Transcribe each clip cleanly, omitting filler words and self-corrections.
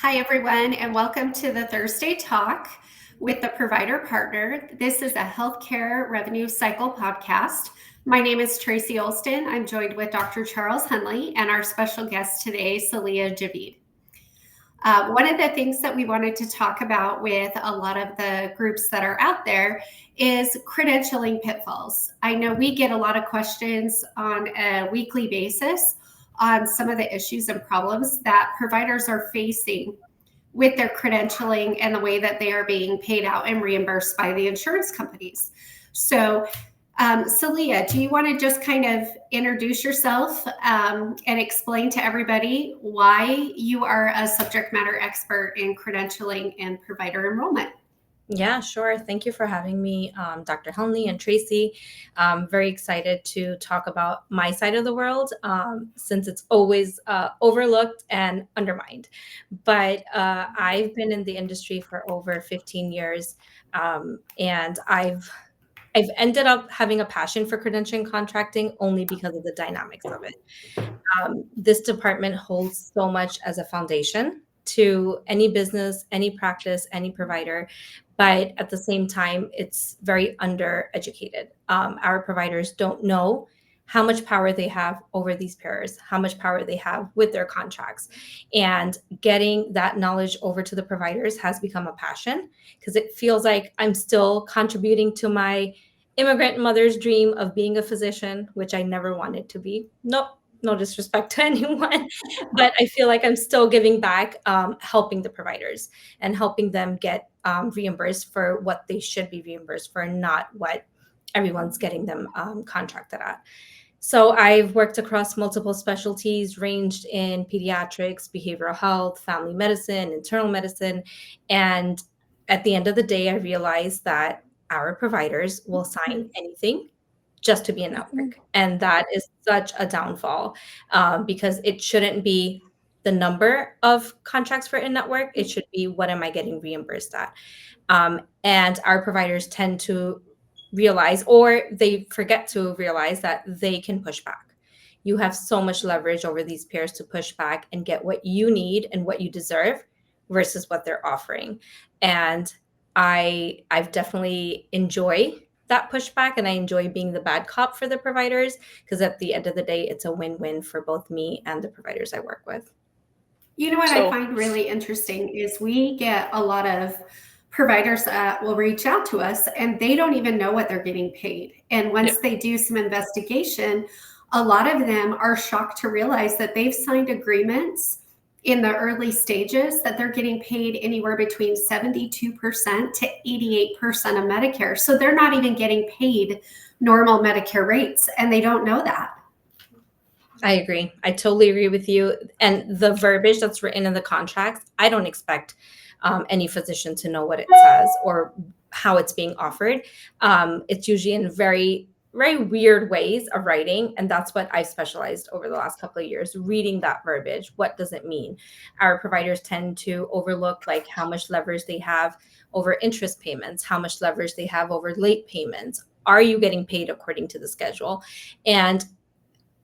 Hi, everyone, and welcome to the Thursday Talk with the Provider Partner. This is a healthcare revenue cycle podcast. My name is Tracy Olston. I'm joined with Dr. Charles Hunley and our special guest today, Saliha Javid. One of the things that we wanted to talk about with a lot of the groups that are out there is credentialing pitfalls. I know we get a lot of questions on a weekly basis on some of the issues and problems that providers are facing with their credentialing and the way that they are being paid out and reimbursed by the insurance companies. So, Saliha, do you want to just kind of introduce yourself and explain to everybody why you are a subject matter expert in credentialing and provider enrollment? Yeah, sure. Thank you for having me, Dr. Hunley and Tracy. I'm very excited to talk about my side of the world since it's always overlooked and undermined. But I've been in the industry for over 15 years, and I've ended up having a passion for credentialing contracting only because of the dynamics of it. This department holds so much as a foundation to any business, any practice, any provider, but at the same time, it's very undereducated. Our providers don't know how much power they have over these payers, how much power they have with their contracts. And getting that knowledge over to the providers has become a passion because it feels like I'm still contributing to my immigrant mother's dream of being a physician, which I never wanted to be. Nope, no disrespect to anyone, but I feel like I'm still giving back, helping the providers and helping them get reimbursed for what they should be reimbursed for, not what everyone's getting them contracted at. So I've worked across multiple specialties, ranged in pediatrics, behavioral health, family medicine, internal medicine. And at the end of the day, I realized that our providers will sign anything just to be a network. And that is such a downfall because it shouldn't be the number of contracts for a network. It should be what am I getting reimbursed at? And our providers tend to realize, or they forget to realize, that they can push back. You have so much leverage over these pairs to push back and get what you need and what you deserve versus what they're offering. And I've definitely enjoy that pushback, and I enjoy being the bad cop for the providers because at the end of the day, it's a win-win for both me and the providers I work with. You know what I find really interesting is we get a lot of providers that will reach out to us and they don't even know what they're getting paid. And once they do some investigation, a lot of them are shocked to realize that they've signed agreements in the early stages that they're getting paid anywhere between 72% to 88% of Medicare. So they're not even getting paid normal Medicare rates, and they don't know that. I agree. I totally agree with you. And the verbiage that's written in the contracts, I don't expect any physician to know what it says or how it's being offered. It's usually in very, very weird ways of writing. And that's what I've specialized over the last couple of years, reading that verbiage. What does it mean? Our providers tend to overlook like how much leverage they have over interest payments, how much leverage they have over late payments. Are you getting paid according to the schedule? And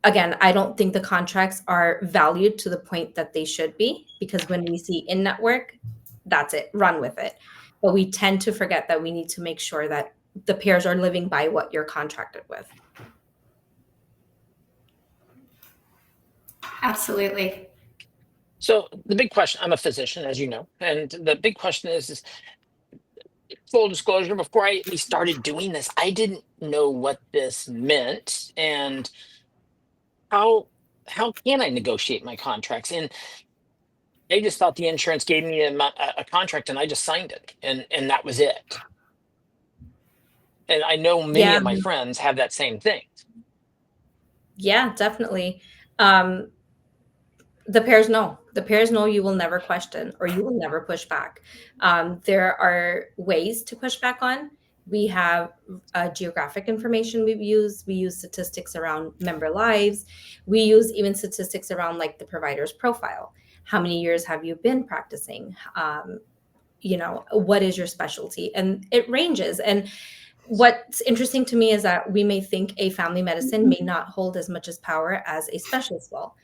again, I don't think the contracts are valued to the point that they should be, because when we see in-network, that's it, run with it. But we tend to forget that we need to make sure that the pairs are living by what you're contracted with. Absolutely. So the big question, I'm a physician, as you know, and the big question is full disclosure, before we started doing this, I didn't know what this meant and how can I negotiate my contracts? And they just thought the insurance gave me a contract and I just signed it and that was it. And I know many of my friends have that same thing. Yeah, definitely. The pairs know. The pairs know you will never question or you will never push back. There are ways to push back on. We have geographic information we use. We use statistics around member lives. We use even statistics around like the provider's profile. How many years have you been practicing? What is your specialty? And it ranges. And what's interesting to me is that we may think a family medicine may not hold as much as power as a specialist will.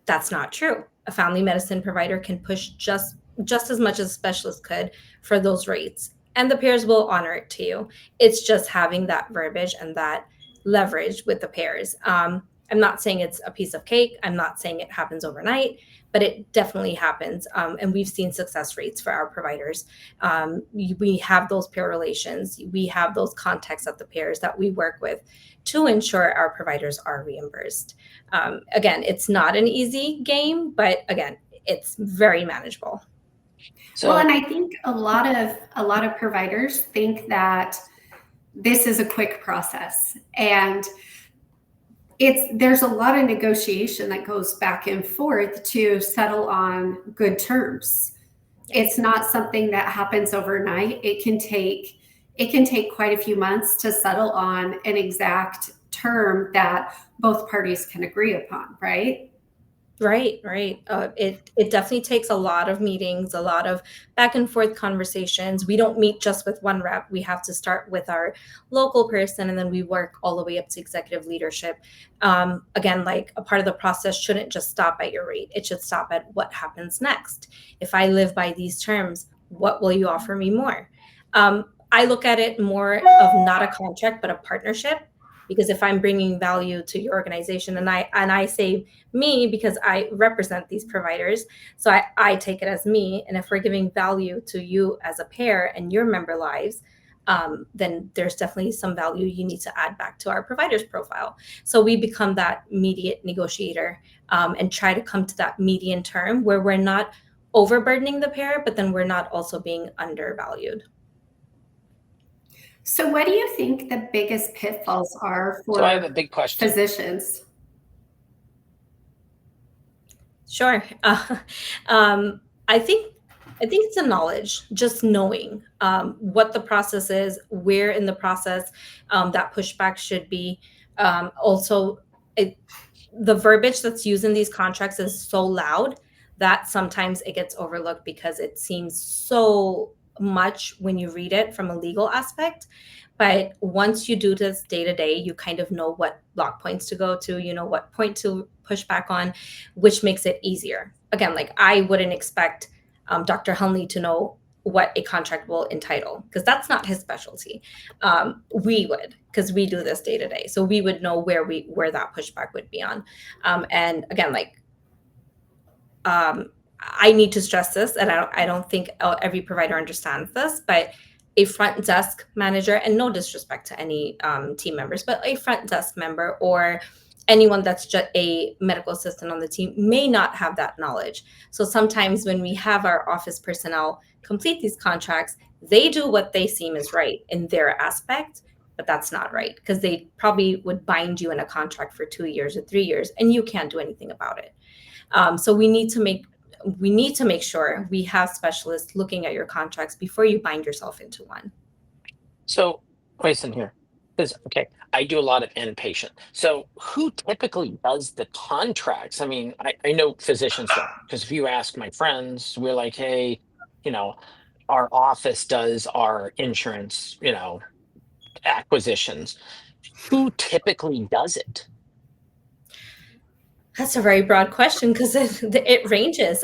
That's not true. A family medicine provider can push just just as much as a specialist could for those rates. And the pairs will honor it to you. It's just having that verbiage and that leverage with the pairs. I'm not saying it's a piece of cake. I'm not saying it happens overnight, but it definitely happens. And we've seen success rates for our providers. We have those pair relations. We have those contacts at the pairs that we work with to ensure our providers are reimbursed. Again, it's not an easy game, but again, it's very manageable. Well, and I think a lot of providers think that this is a quick process, and there's a lot of negotiation that goes back and forth to settle on good terms. It's not something that happens overnight. It can take quite a few months to settle on an exact term that both parties can agree upon, right? Right. It definitely takes a lot of meetings, a lot of back and forth conversations. We don't meet just with one rep. We have to start with our local person, and then we work all the way up to executive leadership. Again, like a part of the process shouldn't just stop at your rate. It should stop at what happens next. If I live by these terms, what will you offer me more? I look at it more of not a contract, but a partnership. Because if I'm bringing value to your organization, and I say me because I represent these providers, so I take it as me. And if we're giving value to you as a pair and your member lives, then there's definitely some value you need to add back to our provider's profile. So we become that mediate negotiator, and try to come to that median term where we're not overburdening the pair, but then we're not also being undervalued. So what do you think the biggest pitfalls are So I have for a big question. physicians? Sure. I think it's a knowledge, just knowing what the process is, where in the process that pushback should be. Also, the verbiage that's used in these contracts is so loud that sometimes it gets overlooked because it seems so much when you read it from a legal aspect. But once you do this day to day, you kind of know what block points to go to, you know what point to push back on, which makes it easier. Again, like I wouldn't expect Dr. Hunley to know what a contract will entitle because that's not his specialty. We would, because we do this day to day, so we would know where that pushback would be on. And again, like I need to stress this, and I don't think every provider understands this, but a front desk manager, and no disrespect to any team members, but a front desk member or anyone that's just a medical assistant on the team may not have that knowledge. So sometimes when we have our office personnel complete these contracts, they do what they seem is right in their aspect, but that's not right because they probably would bind you in a contract for 2 years or 3 years, and you can't do anything about it. So we need to make sure we have specialists looking at your contracts before you bind yourself into one. So listen here, because okay, I do a lot of inpatient. So who typically does the contracts? I mean, I know physicians don't, because if you ask my friends, we're like, hey, you know, our office does our insurance, acquisitions. Who typically does it? That's a very broad question because it ranges.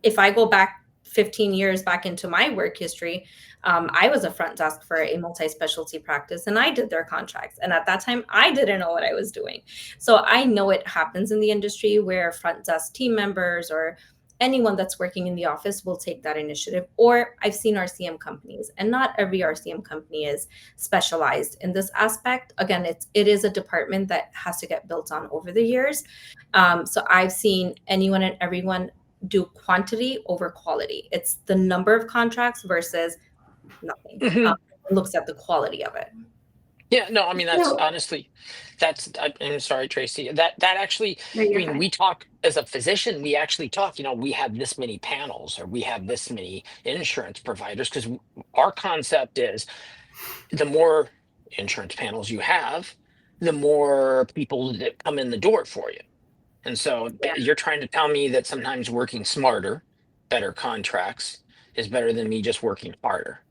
If I go back 15 years back into my work history, I was a front desk for a multi-specialty practice and I did their contracts. And at that time, I didn't know what I was doing. So I know it happens in the industry where front desk team members or anyone that's working in the office will take that initiative. Or I've seen RCM companies, and not every RCM company is specialized in this aspect. Again, it is a department that has to get built on over the years. So I've seen anyone and everyone do quantity over quality. It's the number of contracts versus nothing. Mhm. It looks at the quality of it. Yeah, no, I mean that's So, honestly, I'm sorry, Tracy. That actually, no, I you're mean, fine. we talk as a physician. We actually talk. We have this many panels, or we have this many insurance providers, because our concept is the more insurance panels you have, the more people that come in the door for you. And so Yeah. you're trying to tell me that sometimes working smarter, better contracts is better than me just working harder.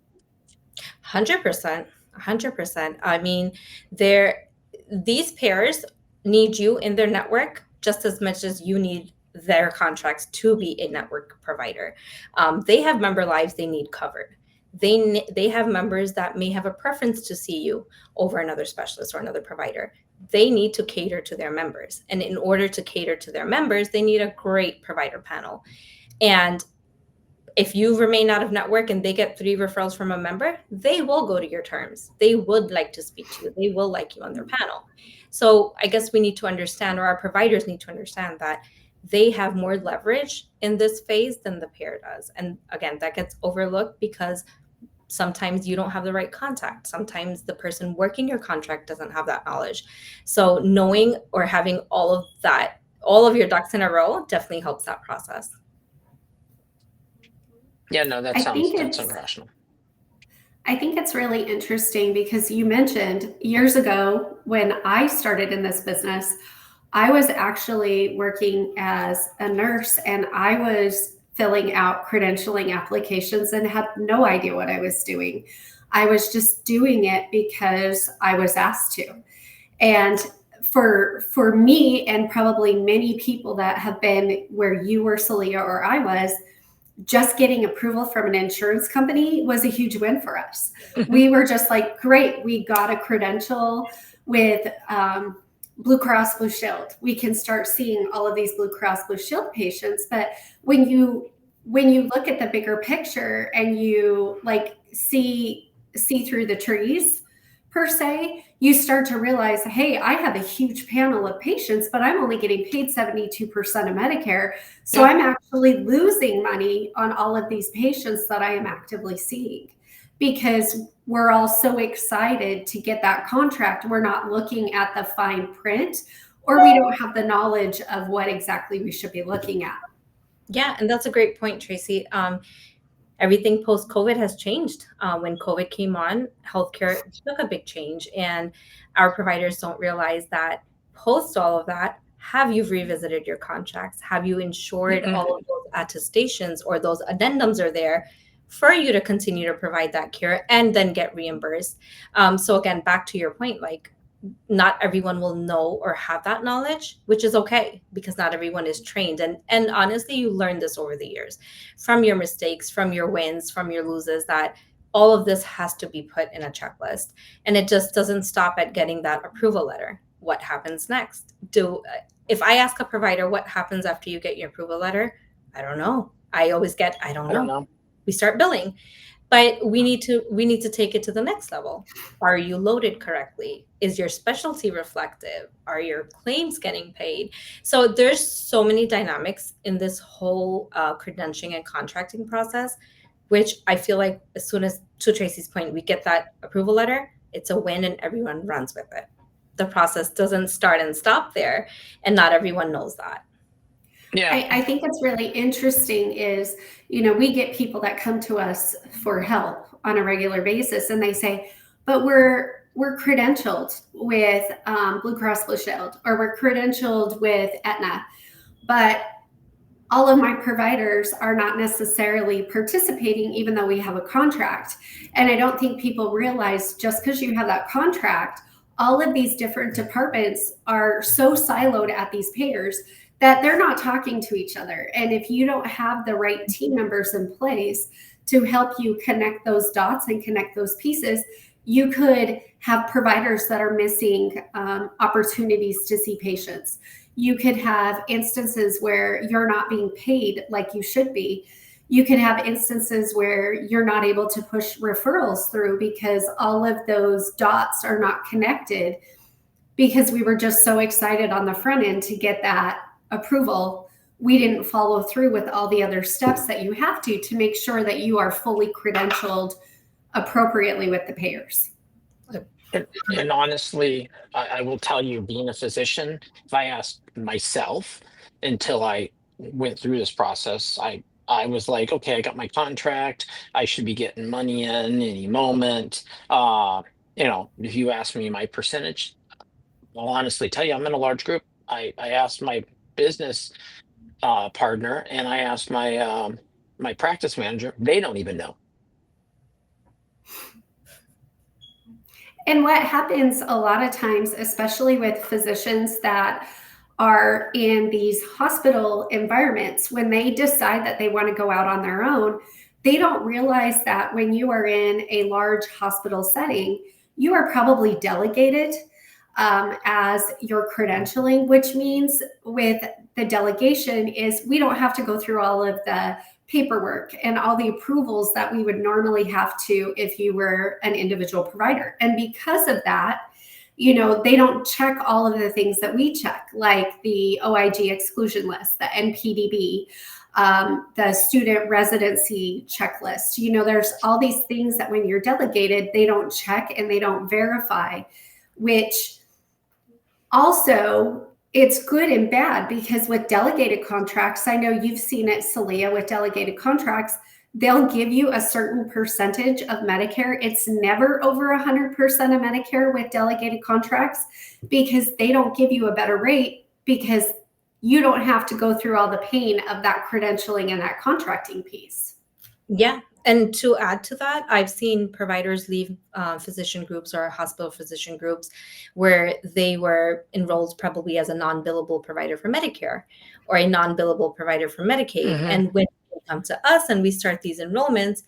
100%. 100%. I mean, these pairs need you in their network just as much as you need their contracts to be a network provider. They have member lives they need covered. They have members that may have a preference to see you over another specialist or another provider. They need to cater to their members. And in order to cater to their members, they need a great provider panel. And if you remain out of network and they get 3 referrals from a member, they will go to your terms. They would like to speak to you. They will like you on their panel. So I guess we need to understand, or our providers need to understand, that they have more leverage in this phase than the payer does. And again, that gets overlooked because sometimes you don't have the right contact. Sometimes the person working your contract doesn't have that knowledge. So knowing or having all of that, all of your ducks in a row, definitely helps that process. Yeah, no, that I sounds think that's it's rational. I think it's really interesting because you mentioned years ago when I started in this business, I was actually working as a nurse and I was filling out credentialing applications and had no idea what I was doing. I was just doing it because I was asked to. And for me and probably many people that have been where you were, Saliha, or I was, just getting approval from an insurance company was a huge win for us. We were just like, great, we got a credential with Blue Cross Blue Shield. We can start seeing all of these Blue Cross Blue Shield patients. But when you look at the bigger picture and you like see through the trees per se, you start to realize, hey, I have a huge panel of patients, but I'm only getting paid 72% of Medicare. So I'm actually losing money on all of these patients that I am actively seeing because we're all so excited to get that contract. We're not looking at the fine print, or we don't have the knowledge of what exactly we should be looking at. Yeah, and that's a great point, Tracy. Everything post-COVID has changed. When COVID came on, healthcare took a big change, and our providers don't realize that post all of that, have you revisited your contracts? Have you ensured all of those attestations or those addendums are there for you to continue to provide that care and then get reimbursed? So again, back to your point, like not everyone will know or have that knowledge, which is okay because not everyone is trained. And honestly, you learn this over the years from your mistakes, from your wins, from your loses, that all of this has to be put in a checklist. And it just doesn't stop at getting that approval letter. What happens next? If I ask a provider what happens after you get your approval letter, I don't know. I always get, I don't know. We start billing. But we need to take it to the next level. Are you loaded correctly? Is your specialty reflective? Are your claims getting paid? So there's so many dynamics in this whole credentialing and contracting process, which I feel like as soon as, to Tracy's point, we get that approval letter, it's a win and everyone runs with it. The process doesn't start and stop there, and not everyone knows that. Yeah. I think what's really interesting is, we get people that come to us for help on a regular basis and they say, but we're credentialed with Blue Cross Blue Shield, or we're credentialed with Aetna, but all of my providers are not necessarily participating even though we have a contract. And I don't think people realize just because you have that contract, all of these different departments are so siloed at these payers that they're not talking to each other. And if you don't have the right team members in place to help you connect those dots and connect those pieces, you could have providers that are missing opportunities to see patients. You could have instances where you're not being paid like you should be. You could have instances where you're not able to push referrals through because all of those dots are not connected because we were just so excited on the front end to get that approval. We didn't follow through with all the other steps that you have to make sure that you are fully credentialed appropriately with the payers. And honestly, I will tell you, being a physician, if I asked myself until I went through this process, I was like, okay, I got my contract. I should be getting money in any moment. If you ask me my percentage, I'll honestly tell you, I'm in a large group. I asked my business partner and I asked my my practice manager. They don't even know. And what happens a lot of times, especially with physicians that are in these hospital environments, when they decide that they want to go out on their own, they don't realize that when you are in a large hospital setting, you are probably delegated as your credentialing, which means with the delegation is we don't have to go through all of the paperwork and all the approvals that we would normally have to if you were an individual provider. And because of that, they don't check all of the things that we check, like the OIG exclusion list, the NPDB, the student residency checklist. There's all these things that when you're delegated, they don't check and they don't verify, which also, it's good and bad, because with delegated contracts, I know you've seen it, Saliha, with delegated contracts, they'll give you a certain percentage of Medicare. It's never over 100% of Medicare with delegated contracts, because they don't give you a better rate, because you don't have to go through all the pain of that credentialing and that contracting piece. Yeah. And to add to that, I've seen providers leave physician groups or hospital physician groups where they were enrolled probably as a non-billable provider for Medicare or a non-billable provider for Medicaid. Mhm. And when they come to us and we start these enrollments,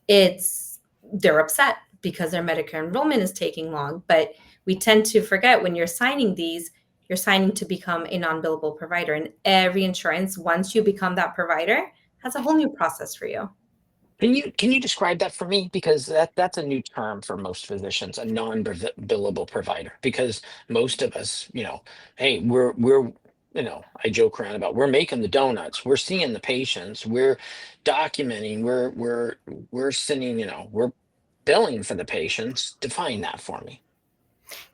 they're upset because their Medicare enrollment is taking long. But we tend to forget, when you're signing these, you're signing to become a non-billable provider. And every insurance, once you become that provider, has a whole new process for you. Can you describe that for me? Because that's a new term for most physicians, a non-billable provider. Because most of us, hey, we're I joke around about, we're making the donuts, we're seeing the patients, we're documenting, we're sending, we're billing for the patients. Define that for me.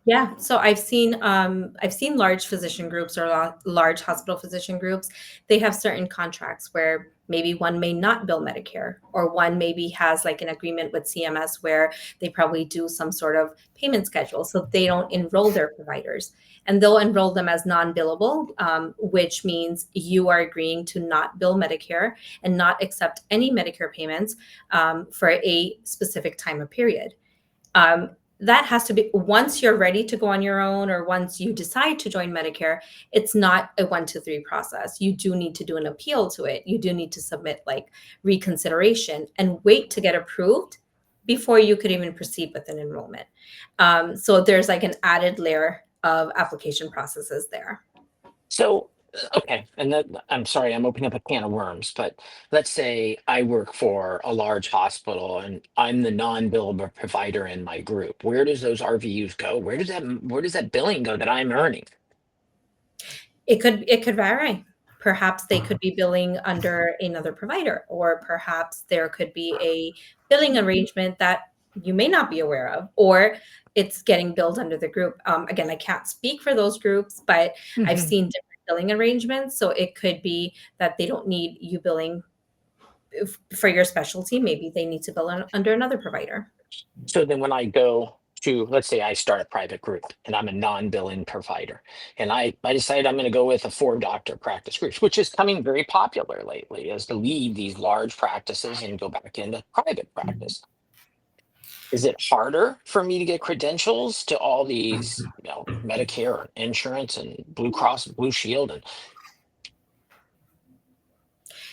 Yeah, so I've seen large physician groups or large hospital physician groups. They have certain contracts where maybe one may not bill Medicare, or one maybe has like an agreement with CMS where they probably do some sort of payment schedule, so they don't enroll their providers, and they'll enroll them as non-billable, which means you are agreeing to not bill Medicare and not accept any Medicare payments for a specific time of period. That has to be, once you're ready to go on your own, or once you decide to join Medicare, it's not a 1, 2, 3 process. You do need to do an appeal to it. You do need to submit like reconsideration and wait to get approved before you could even proceed with an enrollment. So there's like an added layer of application processes there. So, okay, and I'm sorry, I'm opening up a can of worms, but let's say I work for a large hospital and I'm the non-billable provider in my group. Where does those RVUs go? Where does that billing go that I'm earning? It could vary. Perhaps they could be billing under another provider, or perhaps there could be a billing arrangement that you may not be aware of, or it's getting billed under the group. Again, I can't speak for those groups, but I've Mhm. seen different billing arrangements. So it could be that they don't need you billing for your specialty. Maybe they need to bill under another provider. So then when I go to, let's say I start a private group and I'm a non-billing provider, and I decide I'm going to go with a 4 doctor practice groups, which is coming very popular lately, is to leave these large practices and go back into private practice. Is it harder for me to get credentials to all these, Medicare and insurance and Blue Cross and Blue Shield? And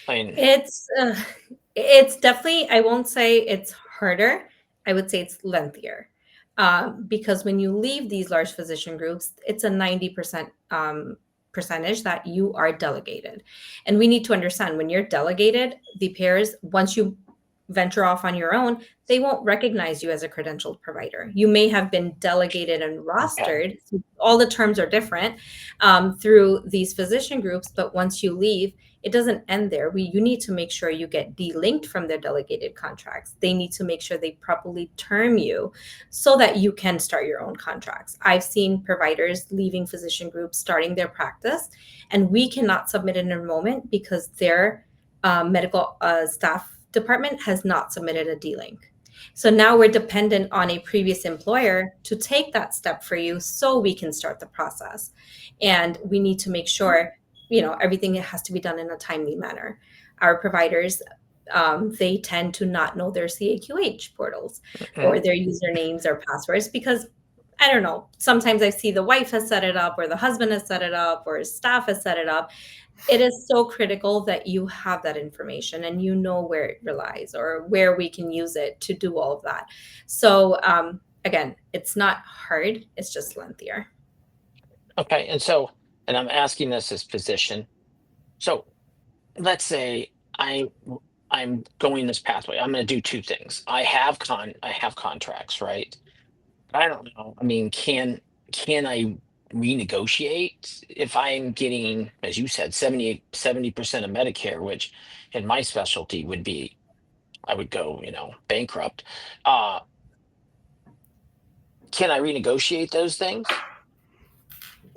I mean, It's definitely, I won't say it's harder. I would say it's lengthier. Because when you leave these large physician groups, it's a 90% percentage that you are delegated. And we need to understand, when you're delegated, the payers, once you venture off on your own, they won't recognize you as a credentialed provider. You may have been delegated and okay. rostered. All the terms are different through these physician groups, but once you leave, it doesn't end there. You need to make sure you get delinked from their delegated contracts. They need to make sure they properly term you so that you can start your own contracts. I've seen providers leaving physician groups, starting their practice, and we cannot submit an enrollment because their medical staff department has not submitted a D-link. So now we're dependent on a previous employer to take that step for you so we can start the process. And we need to make sure, everything has to be done in a timely manner. Our providers, they tend to not know their CAQH portals Mhm. or their usernames or passwords, because I don't know, sometimes I see the wife has set it up or the husband has set it up or his staff has set it up. It is so critical that you have that information and you know where it relies or where we can use it to do all of that. So again, it's not hard, it's just lengthier. Okay. And I'm asking this as physician. So let's say I'm going this pathway. I'm going to do two things. I have contracts, right? I don't know. I mean, can I renegotiate if I'm getting, as you said, 70% of Medicare, which in my specialty would be, I would go, bankrupt. Uh, can I renegotiate those things?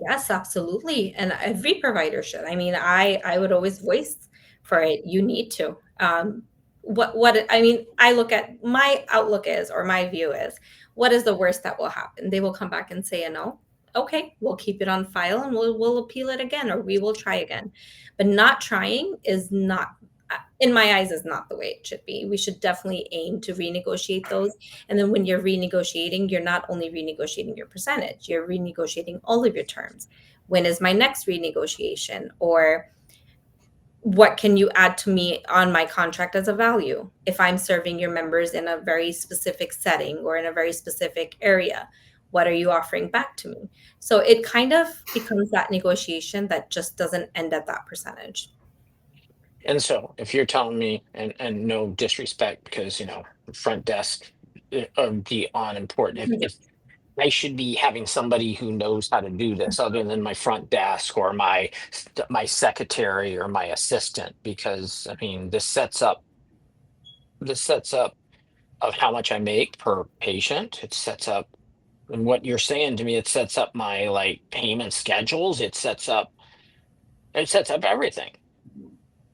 Yes, absolutely. And every provider should. I mean, I would always voice for it. You need to. I mean, I look at my outlook is, or my view is, what is the worst that will happen? They will come back and say a no. Okay, we'll keep it on file and we'll appeal it again, or we will try again. But not trying is not, in my eyes, is not the way it should be. We should definitely aim to renegotiate those. And then when you're renegotiating, you're not only renegotiating your percentage, you're renegotiating all of your terms. When is my next renegotiation? Or what can you add to me on my contract as a value? If I'm serving your members in a very specific setting or in a very specific area, what are you offering back to me? So it kind of becomes that negotiation that just doesn't end at that percentage. And so if you're telling me, and no disrespect, because front desk of the on important, if I should be having somebody who knows how to do this other than my front desk or my secretary or my assistant, because I mean this sets up of how much I make per patient. It sets up, and what you're saying to me, it sets up my like payment schedules. It sets up everything.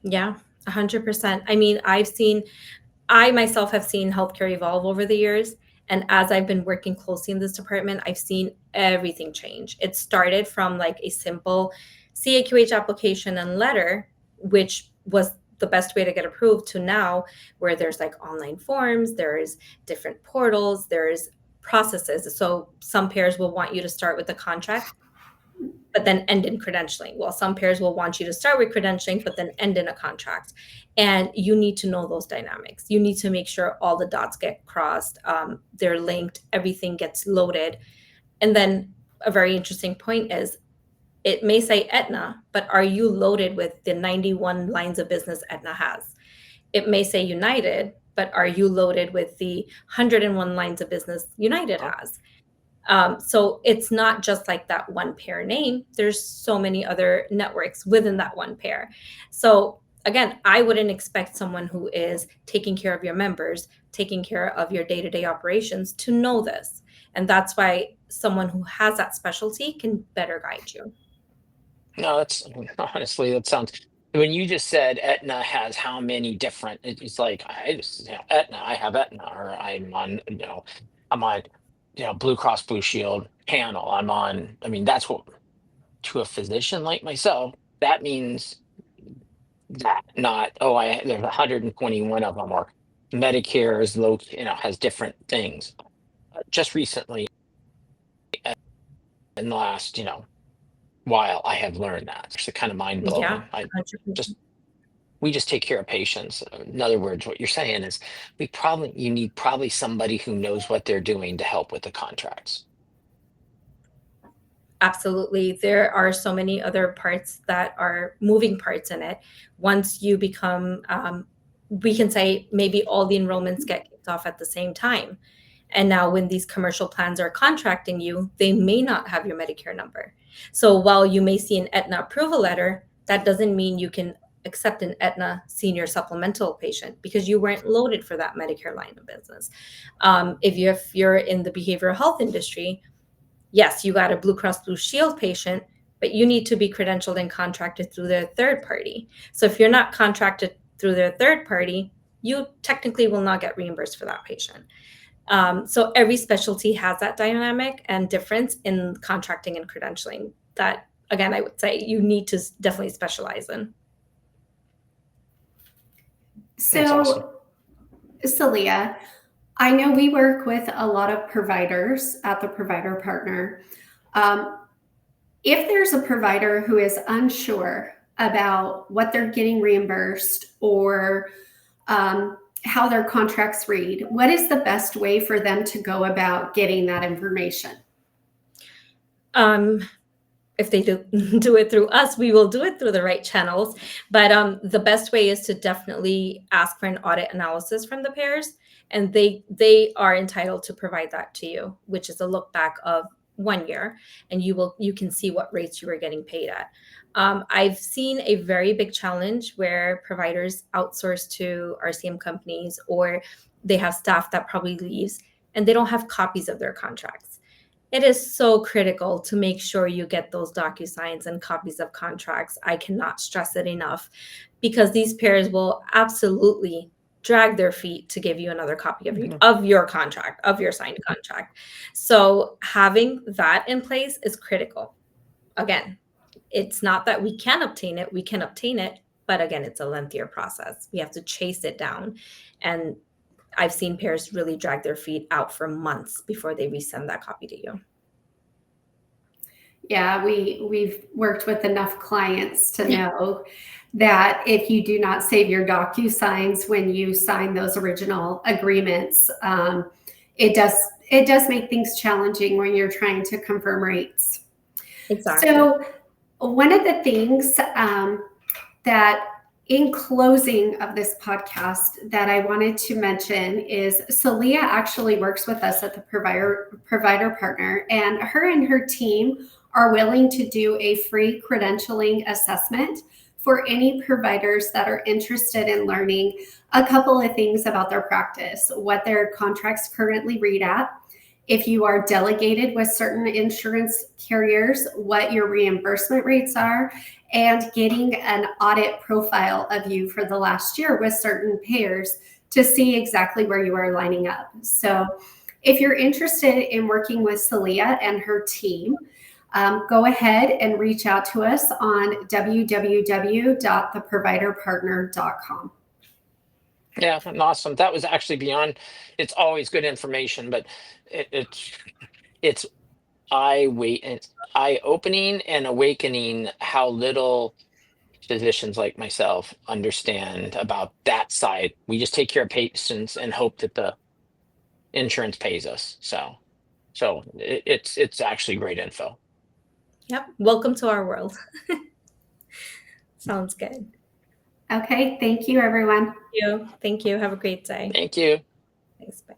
Yeah, 100%. I mean, I myself have seen healthcare evolve over the years. And as I've been working closely in this department, I've seen everything change. It started from like a simple CAQH application and letter, which was the best way to get approved, to now where there's like online forms, there's different portals, there's processes. So some pairs will want you to start with the contract but then end in credentialing. Well, some pairs will want you to start with credentialing, but then end in a contract. And you need to know those dynamics. You need to make sure all the dots get crossed, they're linked, everything gets loaded. And then a very interesting point is it may say Aetna, but are you loaded with the 91 lines of business Aetna has? It may say United, but are you loaded with the 101 lines of business United has? So it's not just like that one pair name. There's so many other networks within that one pair. So again, I wouldn't expect someone who is taking care of your members, taking care of your day-to-day operations to know this. And that's why someone who has that specialty can better guide you. No, I mean, honestly, that sounds. When you just said Aetna has how many different, it's like I just, Aetna, I have Aetna, or I'm on, Blue Cross Blue Shield panel. I mean, that's what, to a physician like myself, that means that, not, oh, there's 121 of them, or Medicare is has different things. Just recently, in the last, while, I have learned that. It's kind of mind blowing. Yeah, 100%. We just take care of patients. In other words, what you're saying is you need probably somebody who knows what they're doing to help with the contracts. Absolutely. There are so many other parts that are moving parts in it. Once you become, we can say maybe all the enrollments get kicked off at the same time. And now when these commercial plans are contracting you, they may not have your Medicare number. So while you may see an Aetna approval letter, that doesn't mean you can accept an Aetna senior supplemental patient because you weren't loaded for that Medicare line of business. If you're in the behavioral health industry, yes, you got a Blue Cross Blue Shield patient, but you need to be credentialed and contracted through their third party. So if you're not contracted through their third party, you technically will not get reimbursed for that patient. So every specialty has that dynamic and difference in contracting and credentialing that, again, I would say you need to definitely specialize in. That's awesome. So, Saliha, I know we work with a lot of providers at the Provider Partner. If there's a provider who is unsure about what they're getting reimbursed or how their contracts read, what is the best way for them to go about getting that information? If they do it through us, we will do it through the right channels. But the best way is to definitely ask for an audit analysis from the payers, and they are entitled to provide that to you, which is a look back of 1 year, and you can see what rates you were getting paid at. I've seen a very big challenge where providers outsource to RCM companies, or they have staff that probably leaves, and they don't have copies of their contracts. It is so critical to make sure you get those DocuSigns and copies of contracts. I cannot stress it enough, because these pairs will absolutely drag their feet to give you another copy of your contract, of your signed contract. So having that in place is critical. Again, it's not that we can obtain it, but again, it's a lengthier process. We have to chase it down. And I've seen pairs really drag their feet out for months before they resend that copy to you. Yeah, we've worked with enough clients to know that if you do not save your DocuSigns when you sign those original agreements, it does make things challenging when you're trying to confirm rates. Exactly. So one of the things that in closing of this podcast that I wanted to mention is Saliha actually works with us at the provider partner, and her team are willing to do a free credentialing assessment for any providers that are interested in learning a couple of things about their practice, what their contracts currently read at, if you are delegated with certain insurance carriers, what your reimbursement rates are, and getting an audit profile of you for the last year with certain payers to see exactly where you are lining up. So if you're interested in working with Saliha and her team, go ahead and reach out to us on www.theproviderpartner.com. Yeah, awesome. That was actually beyond. It's always good information, but it's eye-opening and awakening how little physicians like myself understand about that side. We just take care of patients and hope that the insurance pays us. So it's actually great info. Yep. Welcome to our world. Sounds good. Okay. Thank you, everyone. Thank you. Have a great day. Thank you. Thanks. Bye.